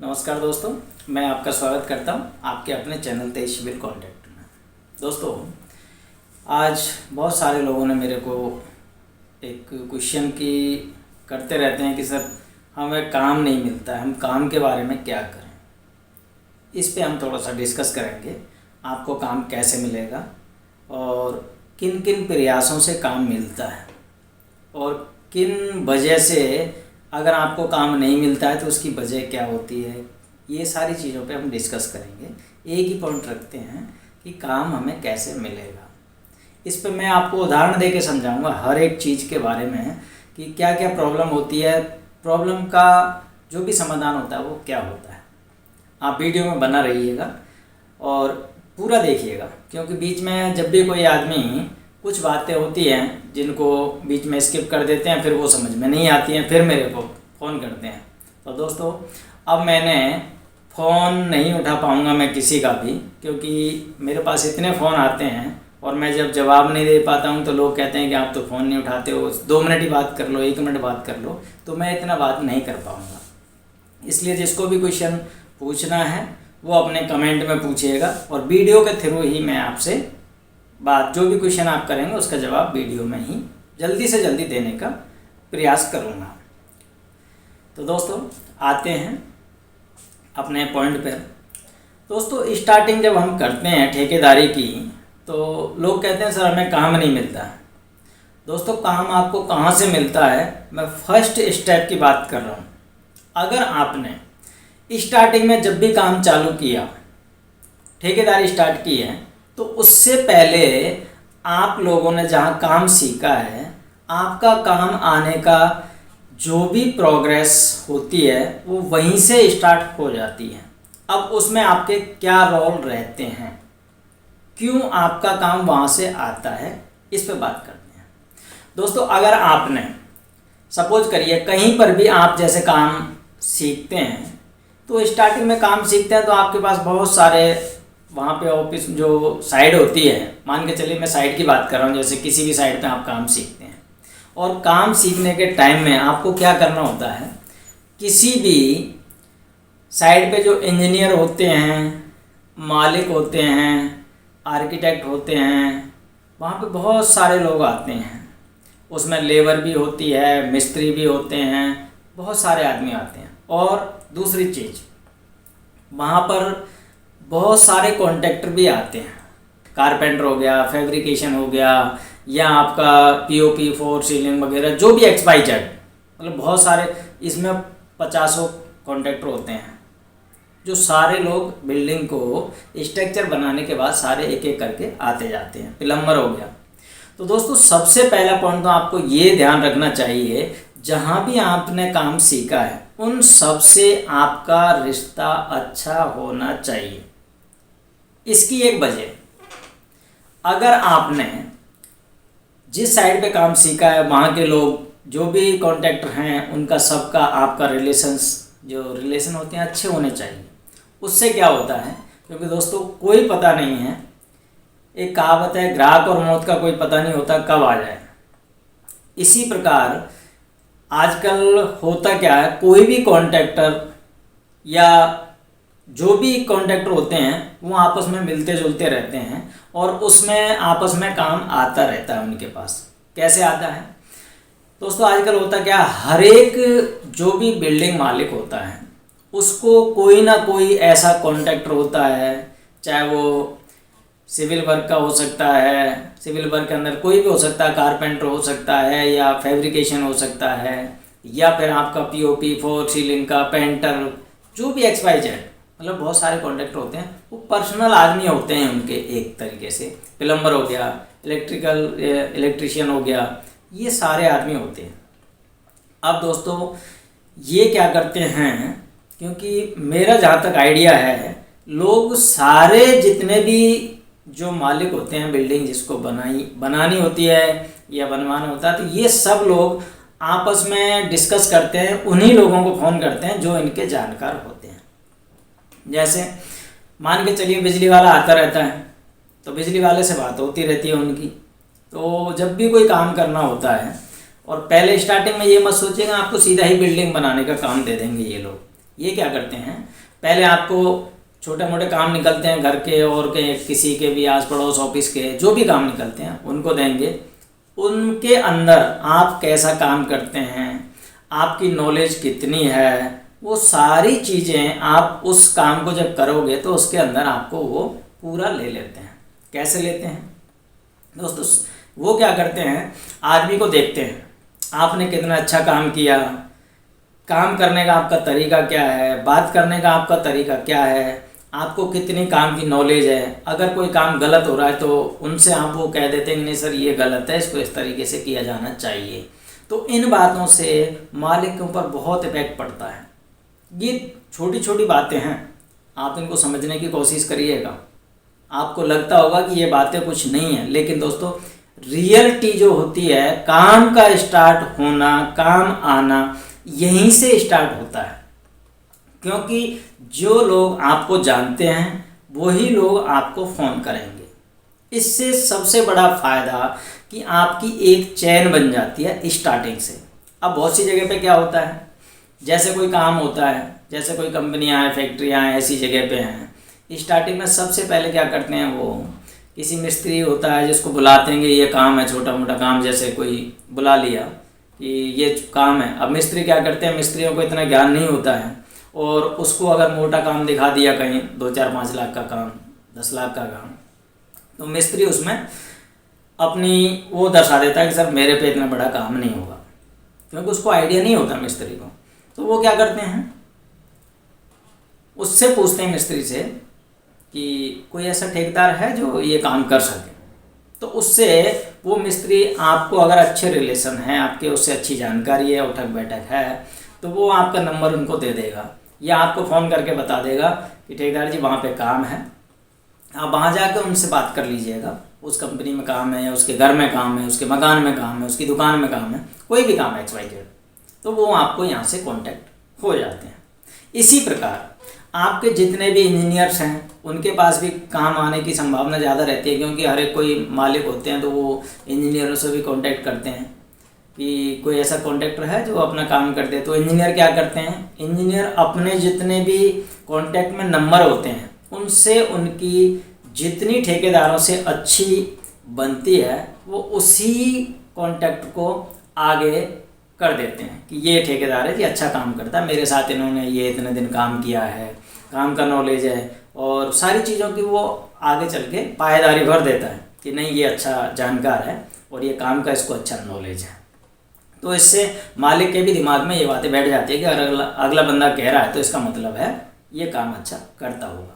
नमस्कार दोस्तों, मैं आपका स्वागत करता हूं आपके अपने चैनल तेज सिविल कॉन्टैक्ट में। दोस्तों, आज बहुत सारे लोगों ने मेरे को एक क्वेश्चन की करते रहते हैं कि सर हमें काम नहीं मिलता है, हम काम के बारे में क्या करें। इस पे हम थोड़ा सा डिस्कस करेंगे, आपको काम कैसे मिलेगा और किन किन प्रयासों से काम मिलता है और किन वजह से अगर आपको काम नहीं मिलता है तो उसकी वजह क्या होती है। ये सारी चीज़ों पे हम डिस्कस करेंगे। एक ही पॉइंट रखते हैं कि काम हमें कैसे मिलेगा। इस पे मैं आपको उदाहरण दे के समझाऊँगा हर एक चीज़ के बारे में कि क्या क्या प्रॉब्लम होती है, प्रॉब्लम का जो भी समाधान होता है वो क्या होता है। आप वीडियो में बना रहिएगा और पूरा देखिएगा, क्योंकि बीच में जब भी कोई आदमी कुछ बातें होती हैं जिनको बीच में स्किप कर देते हैं, फिर वो समझ में नहीं आती हैं, फिर मेरे को फ़ोन करते हैं। तो दोस्तों, अब मैंने फ़ोन नहीं उठा पाऊँगा मैं किसी का भी, क्योंकि मेरे पास इतने फ़ोन आते हैं और मैं जब जवाब नहीं दे पाता हूँ तो लोग कहते हैं कि आप तो फ़ोन नहीं उठाते हो, 2 मिनट ही बात कर लो, 1 मिनट बात कर लो। तो मैं इतना बात नहीं कर पाऊँगा। इसलिए जिसको भी क्वेश्चन पूछना है वो अपने कमेंट में पूछिएगा और वीडियो के थ्रू ही मैं आपसे बात, जो भी क्वेश्चन आप करेंगे उसका जवाब वीडियो में ही जल्दी से जल्दी देने का प्रयास करूँगा। तो दोस्तों, आते हैं अपने पॉइंट पर। दोस्तों, स्टार्टिंग जब हम करते हैं ठेकेदारी की तो लोग कहते हैं सर हमें काम नहीं मिलता है। दोस्तों, काम आपको कहाँ से मिलता है, मैं फर्स्ट स्टेप की बात कर रहा हूँ। अगर आपने स्टार्टिंग में जब भी काम चालू किया, ठेकेदारी स्टार्ट की है, तो उससे पहले आप लोगों ने जहाँ काम सीखा है, आपका काम आने का जो भी प्रोग्रेस होती है वो वहीं से स्टार्ट हो जाती है। अब उसमें आपके क्या रोल रहते हैं, क्यों आपका काम वहाँ से आता है, इस पे बात करते हैं। दोस्तों, अगर आपने सपोज करिए कहीं पर भी आप जैसे काम सीखते हैं, तो स्टार्टिंग में काम सीखते हैं तो आपके पास बहुत सारे वहाँ पे ऑफिस जो साइड होती है, मान के चलिए मैं साइड की बात कर रहा हूँ, जैसे किसी भी साइड पे आप काम सीखते हैं और काम सीखने के टाइम में आपको क्या करना होता है, किसी भी साइड पे जो इंजीनियर होते हैं, मालिक होते हैं, आर्किटेक्ट होते हैं, वहाँ पे बहुत सारे लोग आते हैं। उसमें लेबर भी होती है, मिस्त्री भी होते हैं, बहुत सारे आदमी आते हैं। और दूसरी चीज़, वहाँ पर बहुत सारे कॉन्ट्रैक्टर भी आते हैं। कारपेंटर हो गया, फैब्रिकेशन हो गया, या आपका पीओपी, फोर सीलिंग वगैरह, जो भी XYZ, मतलब बहुत सारे, इसमें 50 कॉन्ट्रैक्टर होते हैं जो सारे लोग बिल्डिंग को स्ट्रक्चर बनाने के बाद सारे एक एक करके आते जाते हैं। प्लम्बर हो गया। तो दोस्तों, सबसे पहला पॉइंट तो आपको ये ध्यान रखना चाहिए, जहाँ भी आपने काम सीखा है उन सब से आपका रिश्ता अच्छा होना चाहिए। इसकी एक वजह, अगर आपने जिस साइड पे काम सीखा है वहाँ के लोग जो भी कॉन्ट्रैक्टर हैं उनका सबका आपका रिलेशन होते हैं अच्छे होने चाहिए। उससे क्या होता है, क्योंकि दोस्तों कोई पता नहीं है, एक कहावत है ग्राहक और मौत का कोई पता नहीं होता कब आ जाए। इसी प्रकार आजकल होता क्या है, कोई भी कॉन्ट्रैक्टर या जो भी कॉन्ट्रैक्टर होते हैं वो आपस में मिलते जुलते रहते हैं और उसमें आपस में काम आता रहता है उनके पास। कैसे आता है दोस्तों, आजकल होता क्या, हर एक जो भी बिल्डिंग मालिक होता है उसको कोई ना कोई ऐसा कॉन्ट्रैक्टर होता है, चाहे वो सिविल वर्क का हो सकता है, सिविल वर्क के अंदर कोई भी हो सकता है, कारपेंटर हो सकता है या फैब्रिकेशन हो सकता है, या फिर आपका पीओपी, फोर सीलिंग का, पेंटर, जो भी XYZ, मतलब बहुत सारे कॉन्ट्रैक्टर होते हैं। वो पर्सनल आदमी होते हैं उनके, एक तरीके से प्लम्बर हो गया, इलेक्ट्रिशियन हो गया, ये सारे आदमी होते हैं। अब दोस्तों, ये क्या करते हैं, क्योंकि मेरा जहाँ तक आइडिया है, लोग सारे जितने भी जो मालिक होते हैं, बिल्डिंग जिसको बनानी होती है या बनवाना होता है, तो ये सब लोग आपस में डिस्कस करते हैं, उन्हीं लोगों को फ़ोन करते हैं जो इनके जानकार होते हैं। जैसे मान के चलिए बिजली वाला आता रहता है, तो बिजली वाले से बात होती रहती है उनकी। तो जब भी कोई काम करना होता है, और पहले स्टार्टिंग में ये मत सोचिएगा आपको सीधा ही बिल्डिंग बनाने का काम दे देंगे ये लोग, ये क्या करते हैं, पहले आपको छोटे मोटे काम निकलते हैं घर के और के किसी के भी आस पड़ोस ऑफिस के जो भी काम निकलते हैं उनको देंगे। उनके अंदर आप कैसा काम करते हैं, आपकी नॉलेज कितनी है, वो सारी चीज़ें आप उस काम को जब करोगे तो उसके अंदर आपको वो पूरा ले लेते हैं। कैसे लेते हैं दोस्तों, वो क्या करते हैं, आदमी को देखते हैं आपने कितना अच्छा काम किया, काम करने का आपका तरीका क्या है, बात करने का आपका तरीका क्या है, आपको कितनी काम की नॉलेज है। अगर कोई काम गलत हो रहा है तो उनसे आप वो कह देते हैं नहीं सर ये गलत है, इसको इस तरीके से किया जाना चाहिए। तो इन बातों से मालिक के ऊपर बहुत इफेक्ट पड़ता है। ये छोटी छोटी बातें हैं, आप इनको समझने की कोशिश करिएगा। आपको लगता होगा कि ये बातें कुछ नहीं है, लेकिन दोस्तों रियलिटी जो होती है, काम का स्टार्ट होना, काम आना यहीं से स्टार्ट होता है। क्योंकि जो लोग आपको जानते हैं वही लोग आपको फ़ोन करेंगे। इससे सबसे बड़ा फ़ायदा कि आपकी एक चैन बन जाती है स्टार्टिंग से। अब बहुत सी जगह पे क्या होता है, जैसे कोई काम होता है, जैसे कोई कंपनियां हैं, फैक्ट्रियां हैं, ऐसी जगह पे हैं, स्टार्टिंग में सबसे पहले क्या करते हैं, वो किसी मिस्त्री होता है जिसको बुलाते हैं कि ये काम है, छोटा मोटा काम, जैसे कोई बुला लिया कि ये काम है। अब मिस्त्री क्या करते हैं, मिस्त्रियों को इतना ज्ञान नहीं होता है और उसको अगर मोटा काम दिखा दिया कहीं 2-4-5 लाख का काम, 10 लाख का काम, तो मिस्त्री उसमें अपनी वो दर्शा देता है कि सर मेरे पे इतना बड़ा काम नहीं होगा, क्योंकि उसको आइडिया नहीं होता मिस्त्री को। तो वो क्या करते हैं, उससे पूछते हैं मिस्त्री से कि कोई ऐसा ठेकेदार है जो ये काम कर सके। तो उससे वो मिस्त्री, आपको अगर अच्छे रिलेशन हैं, आपके उससे अच्छी जानकारी है, उठक बैठक है, तो वो आपका नंबर उनको दे देगा या आपको फ़ोन करके बता देगा कि ठेकेदार जी वहाँ पे काम है, आप वहाँ जाकर उनसे बात कर लीजिएगा। उस कंपनी में काम है, उसके घर में काम है, उसके मकान में काम है, उसकी दुकान में काम है, कोई भी काम है XYZ, तो वो आपको यहाँ से कांटेक्ट हो जाते हैं। इसी प्रकार आपके जितने भी इंजीनियर्स हैं उनके पास भी काम आने की संभावना ज़्यादा रहती है, क्योंकि हर एक कोई मालिक होते हैं तो वो इंजीनियरों से भी कांटेक्ट करते हैं कि कोई ऐसा कॉन्ट्रैक्टर है जो अपना काम करते हैं। तो इंजीनियर क्या करते हैं, इंजीनियर अपने जितने भी कॉन्टैक्ट में नंबर होते हैं उनसे उनकी जितनी ठेकेदारों से अच्छी बनती है वो उसी कॉन्टैक्ट को आगे कर देते हैं कि ये ठेकेदार है जी, अच्छा काम करता है, मेरे साथ इन्होंने ये इतने दिन काम किया है, काम का नॉलेज है, और सारी चीज़ों की वो आगे चल के पायेदारी भर देता है कि नहीं ये अच्छा जानकार है और ये काम का इसको अच्छा नॉलेज है। तो इससे मालिक के भी दिमाग में ये बातें बैठ जाती है कि अगर अगला बंदा कह रहा है तो इसका मतलब है ये काम अच्छा करता होगा।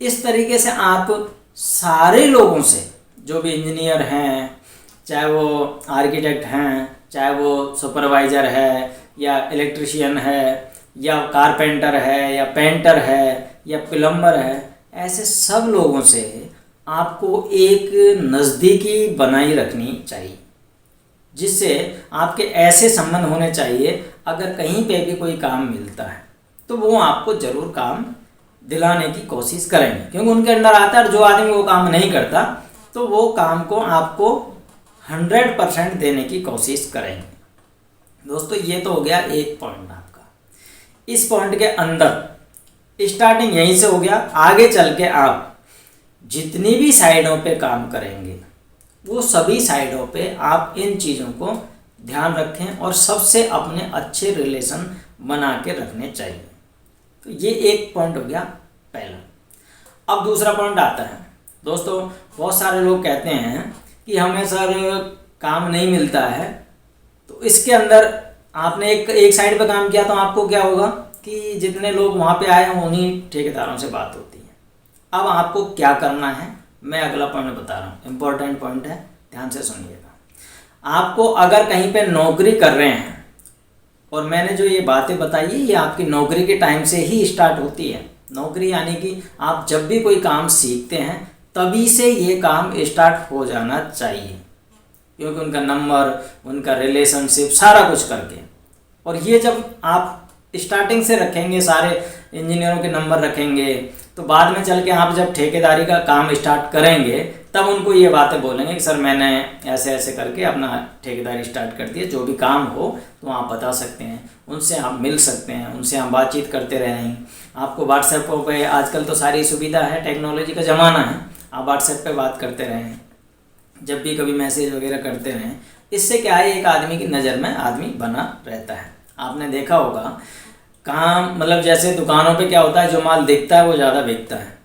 इस तरीके से आप सारे लोगों से, जो भी इंजीनियर हैं, चाहे वो आर्किटेक्ट हैं, चाहे वो सुपरवाइज़र है या इलेक्ट्रिशियन है या कारपेंटर है या पेंटर है या प्लम्बर है, ऐसे सब लोगों से आपको एक नज़दीकी बनाई रखनी चाहिए, जिससे आपके ऐसे संबंध होने चाहिए अगर कहीं पे भी कोई काम मिलता है तो वो आपको ज़रूर काम दिलाने की कोशिश करेंगे, क्योंकि उनके अंदर आता है। और जो आदमी वो काम नहीं करता तो वो काम को आपको 100% देने की कोशिश करेंगे। दोस्तों ये तो हो गया एक पॉइंट आपका। इस पॉइंट के अंदर स्टार्टिंग यहीं से हो गया, आगे चल के आप जितनी भी साइडों पे काम करेंगे वो सभी साइडों पे आप इन चीज़ों को ध्यान रखें और सबसे अपने अच्छे रिलेशन बना के रखने चाहिए। तो ये एक पॉइंट हो गया पहला। अब दूसरा पॉइंट आता है दोस्तों, बहुत सारे लोग कहते हैं कि हमें सर काम नहीं मिलता है। तो इसके अंदर आपने एक साइड पे काम किया तो आपको क्या होगा कि जितने लोग वहाँ पे आए हैं उन्हीं ठेकेदारों से बात होती है। अब आपको क्या करना है, मैं अगला पॉइंट बता रहा हूँ, इम्पोर्टेंट पॉइंट है, ध्यान से सुनिएगा। आपको अगर कहीं पे नौकरी कर रहे हैं, और मैंने जो ये बातें बताई ये आपकी नौकरी के टाइम से ही स्टार्ट होती है। नौकरी यानी कि आप जब भी कोई काम सीखते हैं तभी से ये काम स्टार्ट हो जाना चाहिए, क्योंकि उनका नंबर, उनका रिलेशनशिप, सारा कुछ करके। और ये जब आप स्टार्टिंग से रखेंगे, सारे इंजीनियरों के नंबर रखेंगे, तो बाद में चल के आप जब ठेकेदारी का काम स्टार्ट करेंगे तब उनको ये बातें बोलेंगे कि सर मैंने ऐसे ऐसे करके अपना ठेकेदारी स्टार्ट कर दिया, जो भी काम हो तो आप बता सकते हैं, उनसे आप मिल सकते हैं, उनसे हम बातचीत करते रहें। आपको व्हाट्सएप पे आजकल तो सारी सुविधा है, टेक्नोलॉजी का ज़माना है, आप व्हाट्सएप पे बात करते रहें, जब भी कभी मैसेज वगैरह करते रहें। इससे क्या है, एक आदमी की नज़र में आदमी बना रहता है। आपने देखा होगा कहाँ, मतलब जैसे दुकानों पे क्या होता है, जो माल दिखता है वो ज़्यादा बिकता है,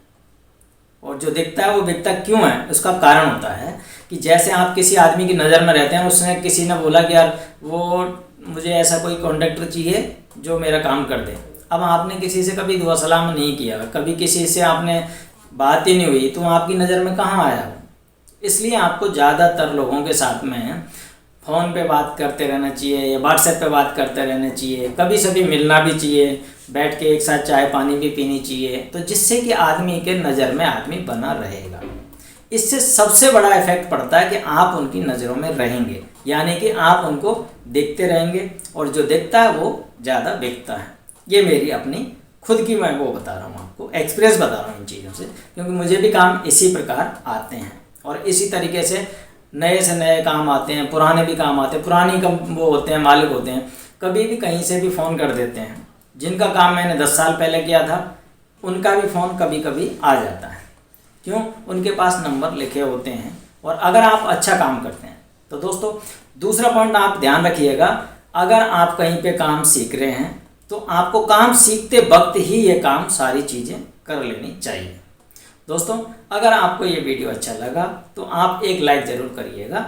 और जो दिखता है वो बिकता क्यों है, उसका कारण होता है कि जैसे आप किसी आदमी की नज़र में रहते हैं, उसने किसी ने बोला कि यार वो मुझे ऐसा कोई कॉन्ट्रैक्टर चाहिए जो मेरा काम कर दे। अब आपने किसी से कभी दुआ सलाम नहीं किया, कभी किसी से आपने बात ही नहीं हुई, तो आपकी नज़र में कहाँ आया वो। इसलिए आपको ज़्यादातर लोगों के साथ में फ़ोन पे बात करते रहना चाहिए या व्हाट्सएप पे बात करते रहना चाहिए, कभी सभी मिलना भी चाहिए, बैठ के एक साथ चाय पानी भी पीनी चाहिए, तो जिससे कि आदमी के नज़र में आदमी बना रहेगा। इससे सबसे बड़ा इफेक्ट पड़ता है कि आप उनकी नज़रों में रहेंगे, यानी कि आप उनको देखते रहेंगे, और जो देखता है वो ज़्यादा बिकता है। ये मेरी अपनी खुद की, मैं वो बता रहा हूँ आपको, एक्सपीरियंस बता रहा हूँ इन चीज़ों से, क्योंकि मुझे भी काम इसी प्रकार आते हैं, और इसी तरीके से नए काम आते हैं, पुराने भी काम आते हैं। पुरानी वो होते हैं, मालिक होते हैं, कभी भी कहीं से भी फ़ोन कर देते हैं। जिनका काम मैंने 10 साल पहले किया था, उनका भी फ़ोन कभी कभी आ जाता है। क्यों? उनके पास नंबर लिखे होते हैं, और अगर आप अच्छा काम करते हैं तो दोस्तों, दूसरा पॉइंट आप ध्यान रखिएगा, अगर आप कहीं पे काम सीख रहे हैं तो आपको काम सीखते वक्त ही ये काम सारी चीज़ें कर लेनी चाहिए। दोस्तों, अगर आपको ये वीडियो अच्छा लगा तो आप एक लाइक ज़रूर करिएगा।